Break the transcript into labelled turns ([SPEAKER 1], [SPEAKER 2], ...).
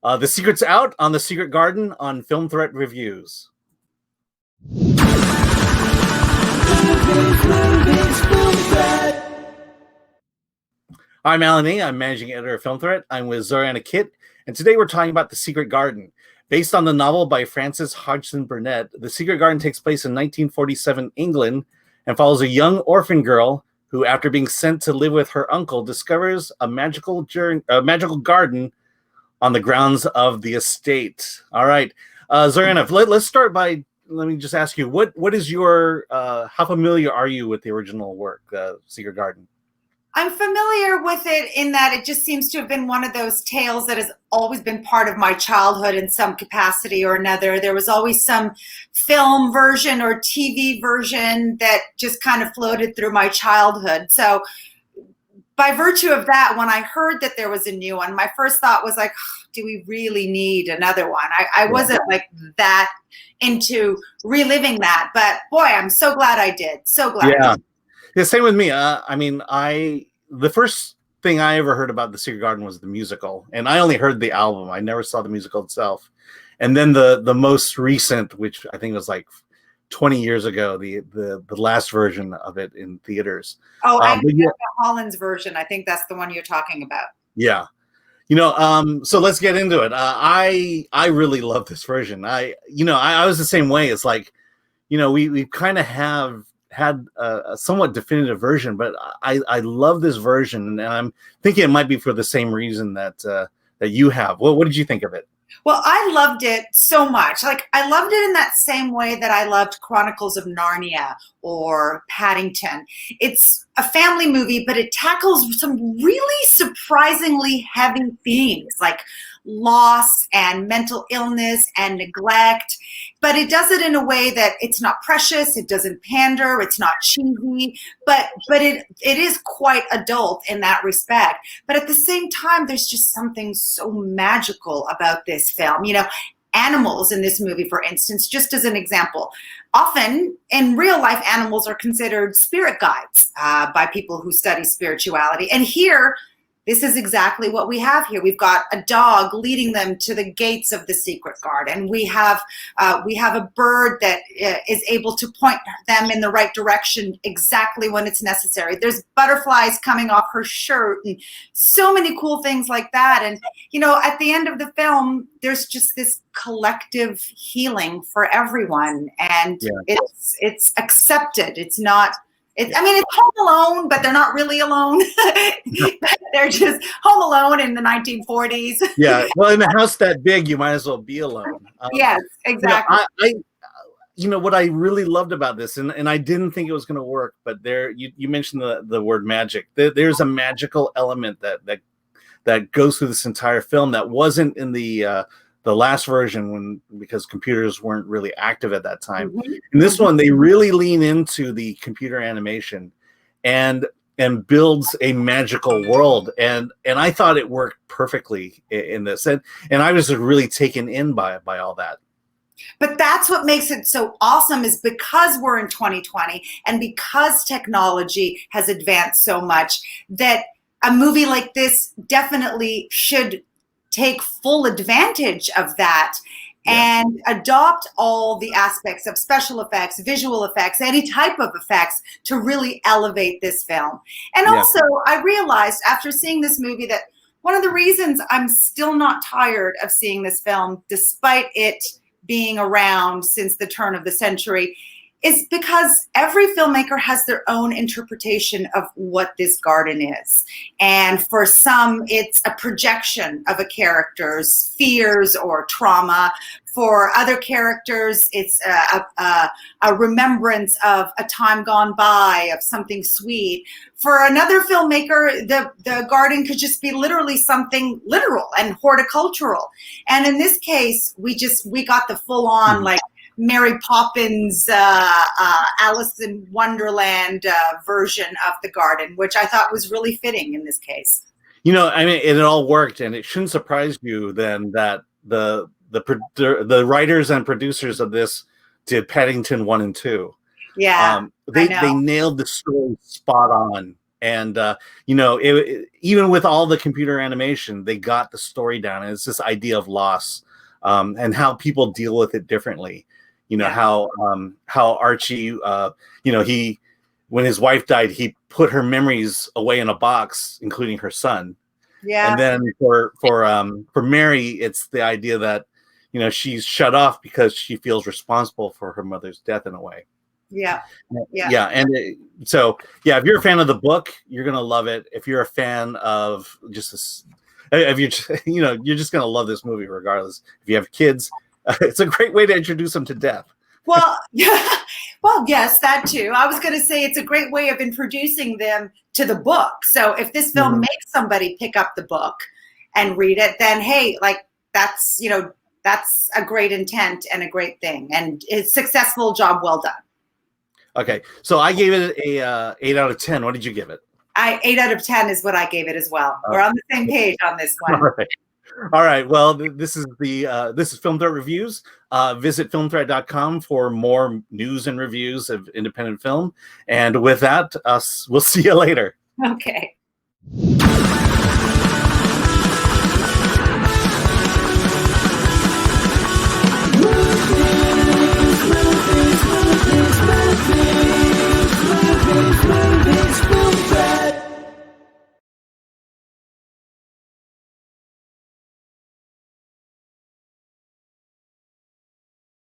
[SPEAKER 1] The secret's out on The Secret Garden on Film Threat Reviews. I'm Alan A. I'm managing editor of Film Threat. I'm with Zorianna Kit, and today we're talking about The Secret Garden. Based on the novel by Frances Hodgson Burnett, The Secret Garden takes place in 1947 England and follows a young orphan girl who, after being sent to live with her uncle, discovers a magical garden on the grounds of the estate. All right, Zorianna, let's start by, let me just ask you, what is your, how familiar are you with the original work, Secret Garden?
[SPEAKER 2] I'm familiar with it in that it just seems to have been one of those tales that has always been part of my childhood in some capacity or another. There was always some film version or TV version that just kind of floated through my childhood. So by virtue of that, when I heard that there was a new one, my first thought was like, do we really need another one? I wasn't like that into reliving that, but boy, I'm so glad I did. So glad.
[SPEAKER 1] Yeah. Yeah, same with me. The first thing I ever heard about The Secret Garden was the musical, and I only heard the album. I never saw the musical itself. And then the most recent, which I think was like 20 years ago, the last version of it in theaters.
[SPEAKER 2] Oh, I know Colin's version. I think that's the one you're talking about.
[SPEAKER 1] Yeah. So let's get into it. I really love this version. I was the same way. It's like, we kind of have had a somewhat definitive version, but I love this version, and I'm thinking it might be for the same reason that you have. What did you think of it?
[SPEAKER 2] Well, I loved it so much. Like, I loved it in that same way that I loved Chronicles of Narnia or Paddington. It's a family movie, but it tackles some really surprisingly heavy themes like loss and mental illness and neglect. But it does it in a way that it's not precious, it doesn't pander, it's not cheesy, but it is quite adult in that respect. But at the same time, there's just something so magical about this film. Animals in this movie, for instance, just as an example, often in real life, animals are considered spirit guides by people who study spirituality. And here, this is exactly what we have here. We've got a dog leading them to the gates of the secret garden. We have a bird that is able to point them in the right direction exactly when it's necessary. There's butterflies coming off her shirt and so many cool things like that. And, at the end of the film, there's just this collective healing for everyone. And it's accepted. It's not... it's Home Alone, but they're not really alone. They're just Home Alone in the 1940s.
[SPEAKER 1] Yeah, well, in a house that big, you might as well be alone.
[SPEAKER 2] Yes, exactly.
[SPEAKER 1] What I really loved about this, and I didn't think it was going to work, but you mentioned the word magic. There's a magical element that goes through this entire film that wasn't in the last version because computers weren't really active at that time. Mm-hmm. In this one, they really lean into the computer animation and builds a magical world. And I thought it worked perfectly in this. And I was really taken in by all that.
[SPEAKER 2] But that's what makes it so awesome, is because we're in 2020 and because technology has advanced so much, that a movie like this definitely should take full advantage of that and adopt all the aspects of special effects, visual effects, any type of effects to really elevate this film. And also, I realized after seeing this movie that one of the reasons I'm still not tired of seeing this film, despite it being around since the turn of the century, is because every filmmaker has their own interpretation of what this garden is. And for some, it's a projection of a character's fears or trauma. For other characters, it's a remembrance of a time gone by, of something sweet. For another filmmaker, the garden could just be literally something literal and horticultural. And in this case, we got the full-on, like, Mary Poppins, Alice in Wonderland version of the garden, which I thought was really fitting in this case.
[SPEAKER 1] It all worked, and it shouldn't surprise you then that the writers and producers of this did Paddington 1 and 2.
[SPEAKER 2] Yeah,
[SPEAKER 1] they nailed the story spot on. And even with all the computer animation, they got the story down, and it's this idea of loss, and how people deal with it differently. How Archie, he, when his wife died, he put her memories away in a box, including her son.
[SPEAKER 2] Yeah.
[SPEAKER 1] And then for Mary, it's the idea that she's shut off because she feels responsible for her mother's death in a way.
[SPEAKER 2] Yeah.
[SPEAKER 1] And so if you're a fan of the book, you're gonna love it. If you're a fan of just this, if you're just gonna love this movie regardless. If you have kids, it's a great way to introduce them to death.
[SPEAKER 2] Well, yeah. Well, yes, that too. I was going to say it's a great way of introducing them to the book. So if this film makes somebody pick up the book and read it, then hey, like that's a great intent and a great thing, and it's successful, job well done.
[SPEAKER 1] Okay, so I gave it a 8 out of 10. What did you give it?
[SPEAKER 2] 8 out of 10 is what I gave it as well. We're on the same page on this one.
[SPEAKER 1] All right. Well, this is Film Threat Reviews. Visit filmthreat.com for more news and reviews of independent film. And with that, we'll see you later.
[SPEAKER 2] Okay.